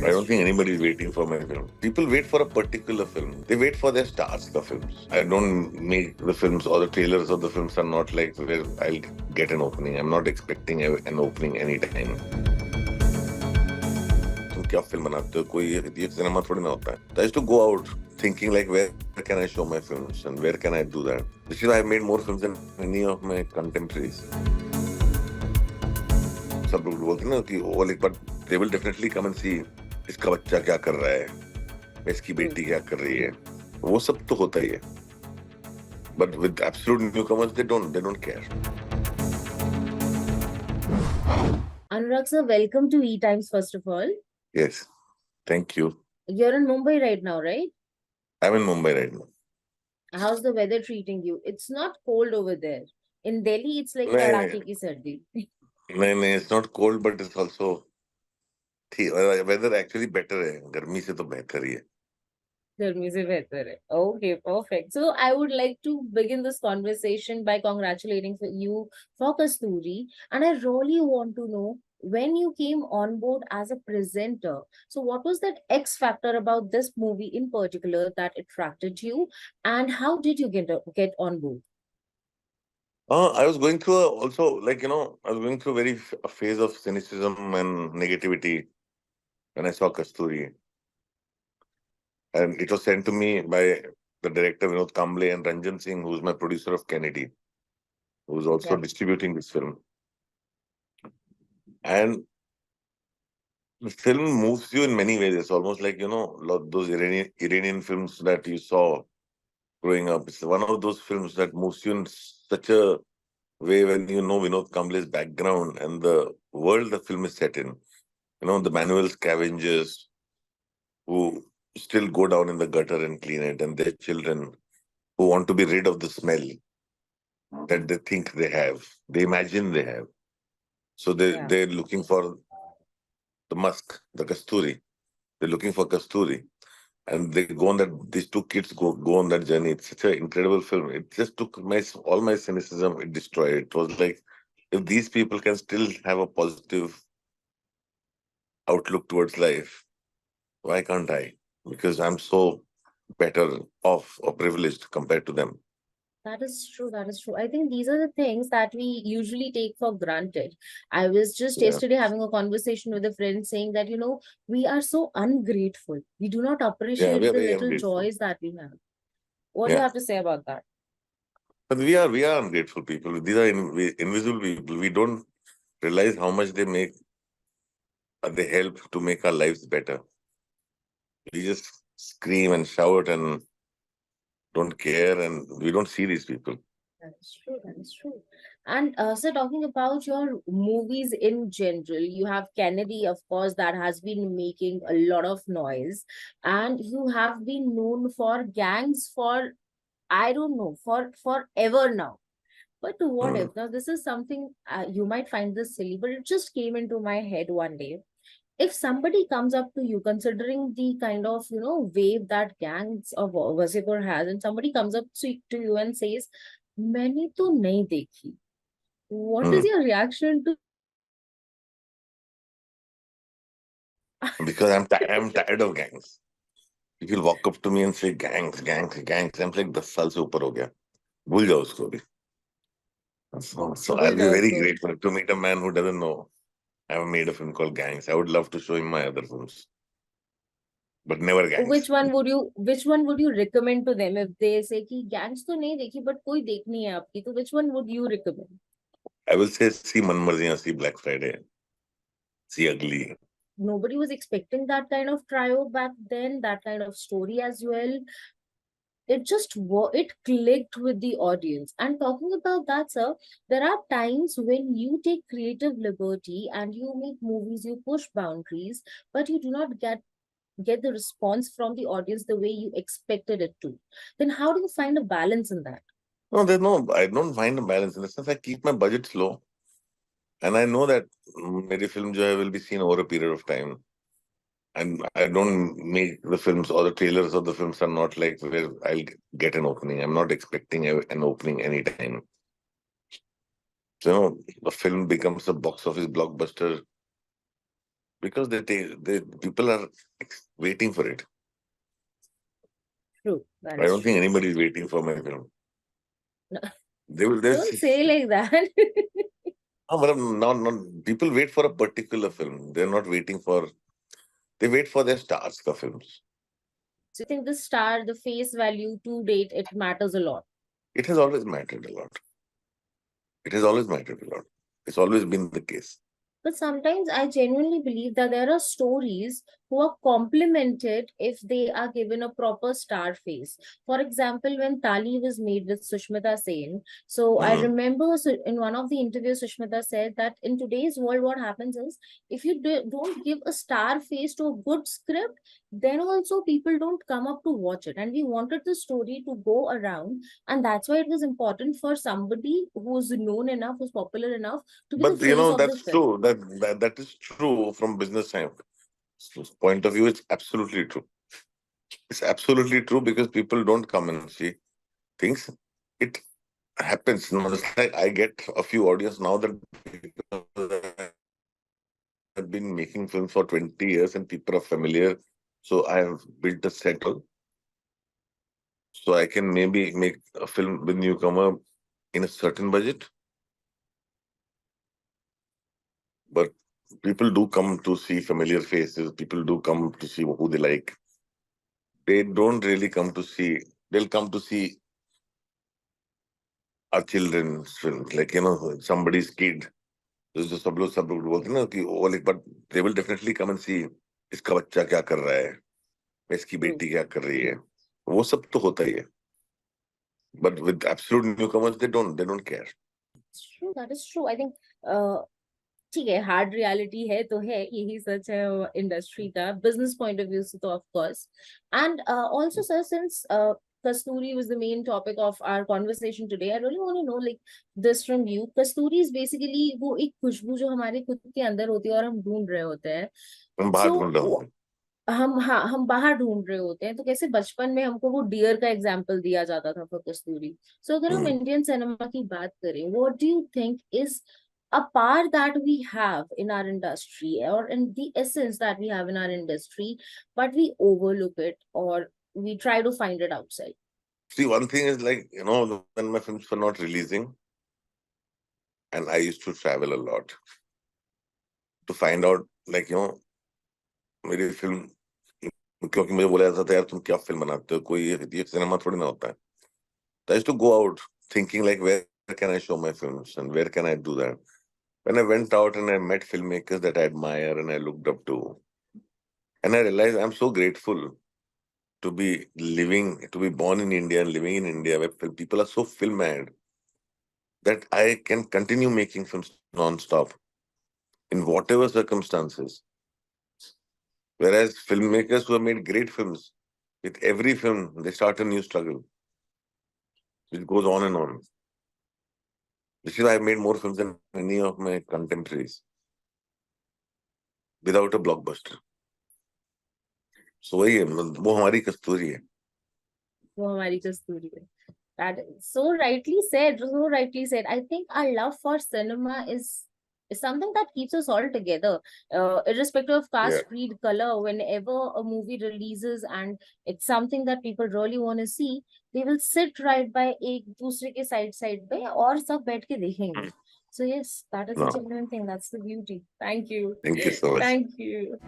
I don't think anybody is waiting for my film. People wait for a particular film. They wait for their stars, the films. I don't make the films or the trailers of the films are not like where I'll get an opening. I'm not expecting an opening anytime. तुम क्या film बनाते हो कोई ये cinema थोड़ी ना होता है. I used to go out thinking like where can I show my films and where can I do that. This is why I made more films than any of my contemporaries. सब लोग बोलते हैं ना कि वो like but they will definitely come and see इसका बच्चा क्या कर रहा है इसकी बेटी क्या कर रही है वो सब तो होता ही है but with absolute newcomers they don't care. Anurag sir, welcome to ETimes first of all. Yes, thank you. You're in Mumbai right now, right? I'm in Mumbai right now. How's the weather treating you? It's not cold over there. In Delhi, it's like kadake ki sardi. No, it's not cold, but it's also weather actually better है. गर्मी से तो बेहतर ही है. गर्मी से बेहतर है. Okay, perfect. So I would like to begin this conversation by congratulating you for Kastoori, and I really want to know when you came on board as a presenter. So what was that X factor about this movie in particular that attracted you, and how did you get on board? I was going through I was going through a phase of cynicism and negativity when I saw Kastoori. And it was sent to me by the director Vinod Kamble and Ranjan Singh, who's my producer of Kennedy, who's also distributing this film. And the film moves you in many ways. It's almost like, those Iranian films that you saw growing up. It's one of those films that moves you in such a way when you know Vinod Kamble's background and the world the film is set in. The manual scavengers who still go down in the gutter and clean it, and their children who want to be rid of the smell that they think they have, they imagine they have. So they're looking for the musk, the Kastoori. They're looking for Kastoori. And they go on that, these two kids go on that journey. It's such an incredible film. It just took all my cynicism, it destroyed it. It was like, if these people can still have a positive outlook towards life, why can't I? Because I'm so better off or privileged compared to them. That is true. That is true. I think these are the things that we usually take for granted. I was just yesterday having a conversation with a friend saying that, we are so ungrateful. We do not appreciate the little joys that we have. What do you have to say about that? But we are ungrateful people. These are invisible people. We don't realize how much they help to make our lives better. We just scream and shout and don't care, and we don't see these people. That is true. That is true. And so talking about your movies in general, you have Kennedy, of course, that has been making a lot of noise. And you have been known for Gangs for, I don't know, for forever now. But what if, now this is something you might find this silly, but it just came into my head one day. If somebody comes up to you, considering the kind of, wave that Gangs of Wasseypur has, and somebody comes up to you and says, मैंने तो नहीं देखी. What is your reaction to? Because I'm tired of gangs. If you'll walk up to me and say gangs, I'm like 10 साल से ऊपर हो गया. भूल जाओ उसको भी. So I'll be very grateful to meet a man who doesn't know I've made a film called Gangs. I would love to show him my other films, but never Gangs. Which one would you recommend to them if they say कि Gangs तो नहीं देखी but कोई देखनी है आपकी, तो which one would you recommend? I will say see Manmarziyan, see Black Friday, see Ugly. Nobody was expecting that kind of trio back then, that kind of story as well. It clicked with the audience. And talking about that, sir, there are times when you take creative liberty and you make movies, you push boundaries, but you do not get the response from the audience the way you expected it to. Then how do you find a balance in that? No, I don't find a balance. In the sense, I keep my budget low. And I know that my film will be seen over a period of time. And I don't make the films or the trailers of the films are not like where I'll get an opening. I'm not expecting an opening anytime. So, a film becomes a box office blockbuster because people are waiting for it. True. That I is don't think true. anybody is waiting for my film. No, They will. don't say like that. But not people wait for a particular film. They're not waiting for. They wait for their stars ka films. So you think the star, the face value to date, it matters a lot. It has always mattered a lot. It has always mattered a lot. It's always been the case. But sometimes I genuinely believe that there are stories who are complimented if they are given a proper star face. For example, when Tali was made with Sushmita Sen, so I Mm. remember in one of the interviews, Sushmita said that in today's world, what happens is if you don't give a star face to a good script, then also people don't come up to watch it. And we wanted the story to go around, and that's why it was important for somebody who's known enough, who's popular enough to be the But face of the that's film. true. That is true from business point of view. It's absolutely true. It's absolutely true because people don't come and see things. It happens. Just like I get a few audience now that I've been making films for 20 years and people are familiar. So I have built a set all. So I can maybe make a film with newcomer in a certain budget. But people do come to see familiar faces. People do come to see who they like. They don't really come to see. They'll come to see our children's films, like somebody's kid. जो सब लोग बोलते हैं ना कि वो like, but they will definitely come and see इसका बच्चा क्या कर रहा है, इसकी True. बेटी क्या कर रही है, वो सब तो होता ही है. But with absolute newcomers, they don't care. It's true. That is true. I think ठीक है, हार्ड रियलिटी है तो है, यही सच है इंडस्ट्री का बिजनेस पॉइंट ऑफ व्यू से, तो of course. And also sir, since Kasturi was the main topic of our conversation today, I really want to know like this from you. Kasturi is basically वो एक खुशबू जो हमारे खुद के अंदर होती है और हम ढूंढ रहे होते हैं. हम बाहर So ढूंढ रहे होते हैं. हम बाहर ढूंढ रहे होते हैं, तो कैसे बचपन में हमको वो डियर का एग्जाम्पल दिया जाता था फॉर कस्तूरी. सो अगर हम इंडियन सिनेमा की बात करें, what do you think is a part that we have in our industry, or in the essence that we have in our industry, but we overlook it, or we try to find it outside? See, one thing is like, when my films were not releasing, and I used to travel a lot to find out, like, मेरी film, क्योंकि मुझे बोला जाता था यार तुम क्या film बनाते हो, कोई ये सिनेमा थोड़ी ना होता है. So I used to go out thinking like, where can I show my films and where can I do that? When I went out and I met filmmakers that I admire and I looked up to, and I realized I'm so grateful to be born in India and living in India, where people are so film mad that I can continue making films non-stop in whatever circumstances. Whereas filmmakers who have made great films, with every film, they start a new struggle, which goes on and on. This is why I've made more films than any of my contemporaries without a blockbuster. So वही है, वो हमारी कस्तूरी है. वो हमारी कस्तूरी है. That is so rightly said. So rightly said. I think our love for cinema is something that keeps us all together, irrespective of caste, Yeah. creed, color. Whenever a movie releases and it's something that people really want to see, they will sit right by एक दूसरे के side पे और सब बैठ के देखेंगे. So yes, that is a No. genuine thing. That's the beauty. Thank you. Thank you so much. Thank you.